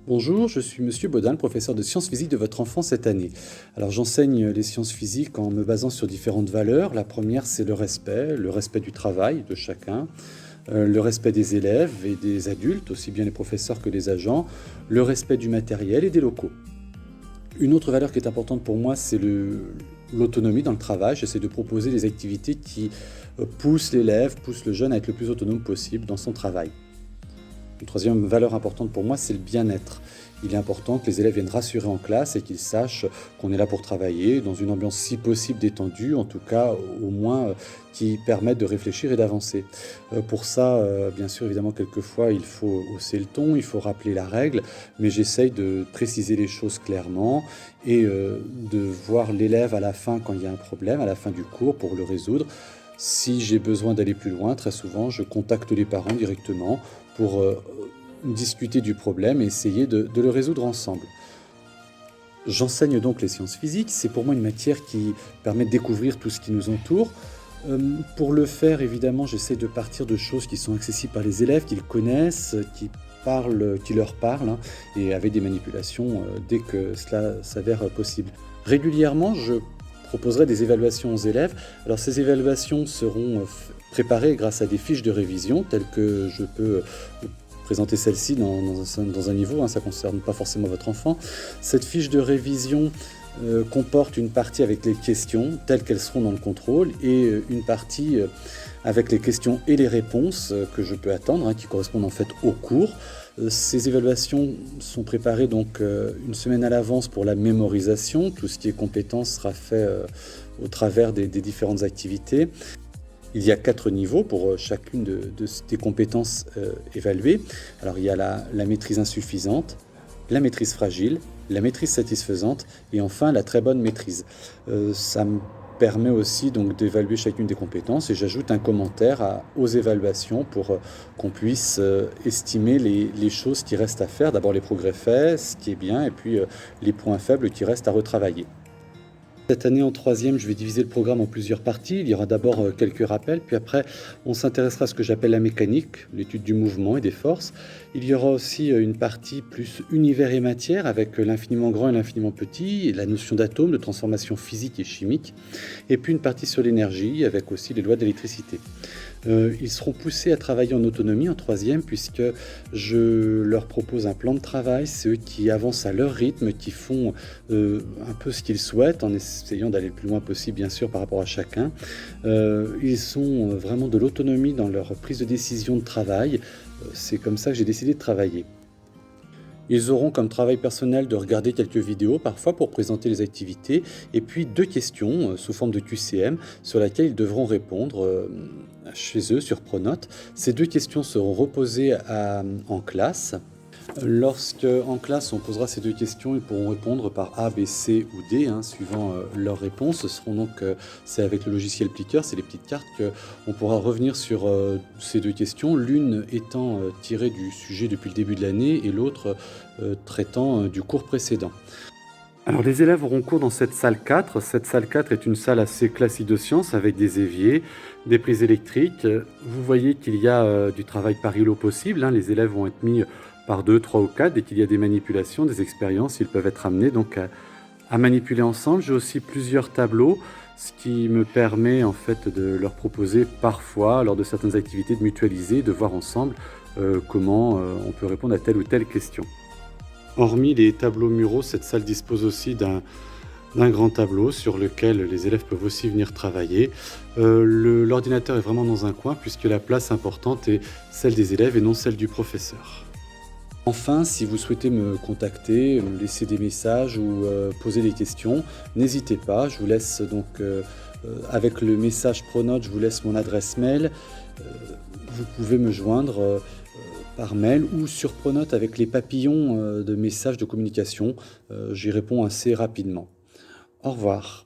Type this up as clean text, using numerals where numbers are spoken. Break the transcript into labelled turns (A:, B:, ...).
A: Bonjour, je suis Monsieur Baudin, le professeur de sciences physiques de votre enfant cette année. Alors j'enseigne les sciences physiques en me basant sur différentes valeurs. La première, c'est le respect du travail de chacun, le respect des élèves et des adultes, aussi bien les professeurs que les agents, le respect du matériel et des locaux. Une autre valeur qui est importante pour moi, c'est l'autonomie dans le travail. J'essaie de proposer des activités qui poussent l'élève, poussent le jeune à être le plus autonome possible dans son travail. Une troisième valeur importante pour moi, c'est le bien-être. Il est important que les élèves viennent rassurés en classe et qu'ils sachent qu'on est là pour travailler dans une ambiance si possible détendue, en tout cas au moins qui permette de réfléchir et d'avancer. Pour ça, bien sûr, évidemment, quelquefois, il faut hausser le ton, il faut rappeler la règle, mais j'essaye de préciser les choses clairement et de voir l'élève à la fin quand il y a un problème, à la fin du cours pour le résoudre. Si j'ai besoin d'aller plus loin, très souvent, je contacte les parents directement pour discuter du problème et essayer de le résoudre ensemble. J'enseigne donc les sciences physiques, c'est pour moi une matière qui permet de découvrir tout ce qui nous entoure. Pour le faire, évidemment, j'essaie de partir de choses qui sont accessibles par les élèves, qu'ils connaissent, qui leur parlent, hein, et avec des manipulations dès que cela s'avère possible. Régulièrement, je proposerai des évaluations aux élèves. Alors ces évaluations seront préparées grâce à des fiches de révision, telles que je peux présenter celle-ci dans un niveau, hein, ça ne concerne pas forcément votre enfant. Cette fiche de révision comporte une partie avec les questions, telles qu'elles seront dans le contrôle, et une partie avec les questions et les réponses que je peux attendre, hein, qui correspondent en fait au cours. Ces évaluations sont préparées donc une semaine à l'avance pour la mémorisation. Tout ce qui est compétences sera fait au travers des différentes activités. Il y a 4 niveaux pour chacune des compétences évaluées. Alors il y a la maîtrise insuffisante, la maîtrise fragile, la maîtrise satisfaisante et enfin la très bonne maîtrise. Ça me permet aussi donc d'évaluer chacune des compétences et j'ajoute un commentaire aux évaluations pour qu'on puisse estimer les choses qui restent à faire. D'abord les progrès faits, ce qui est bien, et puis les points faibles qui restent à retravailler. Cette année en troisième, je vais diviser le programme en plusieurs parties. Il y aura d'abord quelques rappels, puis après on s'intéressera à ce que j'appelle la mécanique, l'étude du mouvement et des forces. Il y aura aussi une partie plus univers et matière avec l'infiniment grand et l'infiniment petit, et la notion d'atome, de transformation physique et chimique, et puis une partie sur l'énergie avec aussi les lois de l'électricité. Ils seront poussés à travailler en autonomie en troisième puisque je leur propose un plan de travail. C'est eux qui avancent à leur rythme, qui font un peu ce qu'ils souhaitent en essayant d'aller le plus loin possible bien sûr par rapport à chacun. Ils ont vraiment de l'autonomie dans leur prise de décision de travail. C'est comme ça que j'ai décidé de travailler. Ils auront comme travail personnel de regarder quelques vidéos parfois pour présenter les activités et puis 2 questions sous forme de QCM sur laquelle ils devront répondre chez eux sur Pronote. Ces 2 questions seront reposées en classe. Lorsque en classe on posera ces 2 questions, ils pourront répondre par A, B, C ou D, hein, suivant leurs réponses. Ce seront donc, c'est avec le logiciel Plicker, c'est les petites cartes qu'on pourra revenir sur ces 2 questions, l'une étant tirée du sujet depuis le début de l'année et l'autre traitant du cours précédent. Alors les élèves auront cours dans cette salle 4. Cette salle 4 est une salle assez classique de sciences avec des éviers, des prises électriques. Vous voyez qu'il y a du travail par îlot possible, hein. Les élèves vont être mis par 2, 3 ou 4. Dès qu'il y a des manipulations, des expériences, ils peuvent être amenés donc à manipuler ensemble. J'ai aussi plusieurs tableaux, ce qui me permet en fait de leur proposer parfois, lors de certaines activités, de mutualiser, de voir ensemble comment on peut répondre à telle ou telle question. Hormis les tableaux muraux, cette salle dispose aussi d'un grand tableau sur lequel les élèves peuvent aussi venir travailler. L'ordinateur est vraiment dans un coin puisque la place importante est celle des élèves et non celle du professeur. Enfin, si vous souhaitez me contacter, me laisser des messages ou poser des questions, n'hésitez pas. Je vous laisse donc, avec le message Pronote, je vous laisse mon adresse mail. Vous pouvez me joindre par mail ou sur Pronote avec les papillons de messages de communication. J'y réponds assez rapidement. Au revoir.